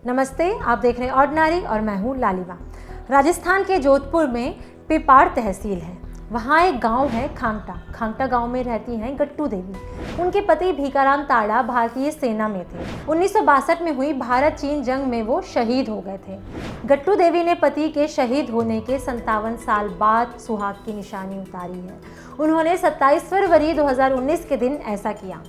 नमस्ते, आप देख रहे हैं ऑर्डिनरी और मैं हूँ लालिमा। राजस्थान के जोधपुर में पिपाड़ तहसील है। वहाँ एक गांव है खांगटा। खांगटा गांव में रहती हैं गट्टू देवी। उनके पति भीकाराम ताड़ा भारतीय सेना में थे। 1962 में हुई भारत चीन जंग में वो शहीद हो गए थे। गट्टू देवी ने पति के शहीद होने के 57 साल बाद सुहाग की निशानी उतारी है। उन्होंने 27 फरवरी 2019 के दिन ऐसा किया।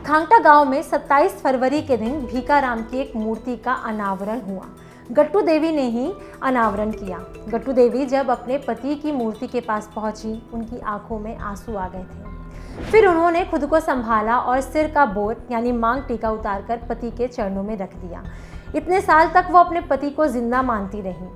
खांगटा गांव में 27 फरवरी के दिन भीकाराम की एक मूर्ति का अनावरण हुआ। गट्टू देवी ने ही अनावरण किया। गट्टू देवी जब अपने पति की मूर्ति के पास पहुंची, उनकी आंखों में आंसू आ गए थे। फिर उन्होंने खुद को संभाला और सिर का बोर यानी मांग टीका उतारकर पति के चरणों में रख दिया। इतने साल तक वो अपने पति को जिंदा मानती रही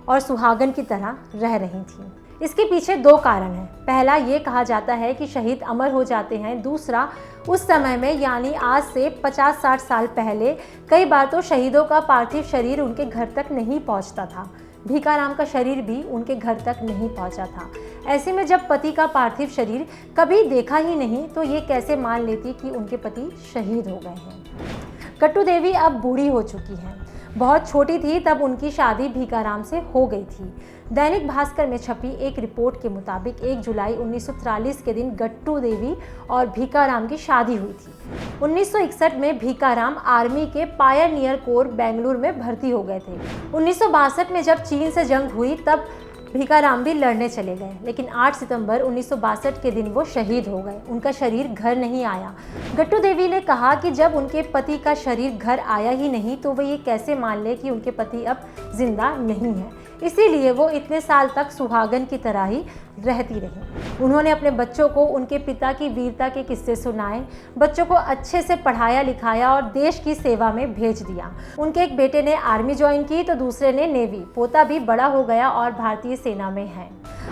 और सुहागन की तरह रह रही थी। इसके पीछे दो कारण हैं। पहला, ये कहा जाता है कि शहीद अमर हो जाते हैं। दूसरा, उस समय में यानी आज से 50-60 साल पहले कई बार तो शहीदों का पार्थिव शरीर उनके घर तक नहीं पहुंचता था। भीकाराम का शरीर भी उनके घर तक नहीं पहुंचा था। ऐसे में जब पति का पार्थिव शरीर कभी देखा ही नहीं तो ये कैसे मान लेती कि उनके पति शहीद हो गए हैं। गट्टू देवी अब बूढ़ी हो चुकी हैं। बहुत छोटी थी तब उनकी शादी भीकाराम से हो गई थी। दैनिक भास्कर में छपी एक रिपोर्ट के मुताबिक 1 जुलाई 1943 के दिन गट्टू देवी और भीकाराम की शादी हुई थी। 1961 में भीकाराम आर्मी के पायनियर कोर बेंगलुरु में भर्ती हो गए थे। 1962 में जब चीन से जंग हुई तब भीकाराम भी लड़ने चले गए, लेकिन 8 सितंबर 1962 के दिन वो शहीद हो गए। उनका शरीर घर नहीं आया। गट्टू देवी ने कहा कि जब उनके पति का शरीर घर आया ही नहीं तो वे ये कैसे मान ले कि उनके पति अब जिंदा नहीं है। इसीलिए वो इतने साल तक सुहागन की तरह ही रहती रही। उन्होंने अपने बच्चों को उनके पिता की वीरता के किस्से सुनाए, बच्चों को अच्छे से पढ़ाया लिखाया और देश की सेवा में भेज दिया। उनके एक बेटे ने आर्मी ज्वाइन की तो दूसरे ने नेवी। पोता भी बड़ा हो गया और भारतीय सेना में है।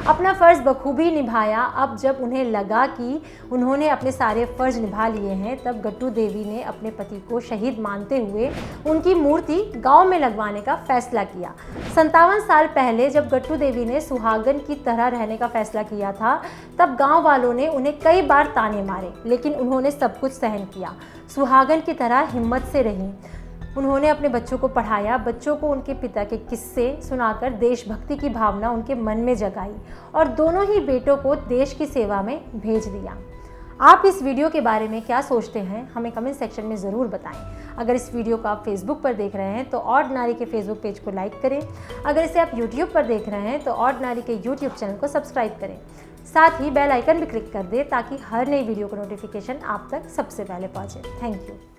अपना फ़र्ज़ बखूबी निभाया। अब जब उन्हें लगा कि उन्होंने अपने सारे फ़र्ज़ निभा लिए हैं तब गट्टू देवी ने अपने पति को शहीद मानते हुए उनकी मूर्ति गांव में लगवाने का फैसला किया। 57 साल पहले जब गट्टू देवी ने सुहागन की तरह रहने का फैसला किया था तब गांव वालों ने उन्हें कई बार ताने मारे, लेकिन उन्होंने सब कुछ सहन किया। सुहागन की तरह हिम्मत से रहीं। उन्होंने अपने बच्चों को पढ़ाया, बच्चों को उनके पिता के किस्से सुनाकर देशभक्ति की भावना उनके मन में जगाई और दोनों ही बेटों को देश की सेवा में भेज दिया। आप इस वीडियो के बारे में क्या सोचते हैं, हमें कमेंट सेक्शन में ज़रूर बताएं। अगर इस वीडियो को आप फेसबुक पर देख रहे हैं तो ऑर्डिनरी के फेसबुक पेज को लाइक करें। अगर इसे आप यूट्यूब पर देख रहे हैं तो ऑर्डिनरी के यूट्यूब चैनल को सब्सक्राइब करें। साथ ही बेल आइकन भी क्लिक कर दें ताकि हर नई वीडियो का नोटिफिकेशन आप तक सबसे पहले पहुँचे। Thank you.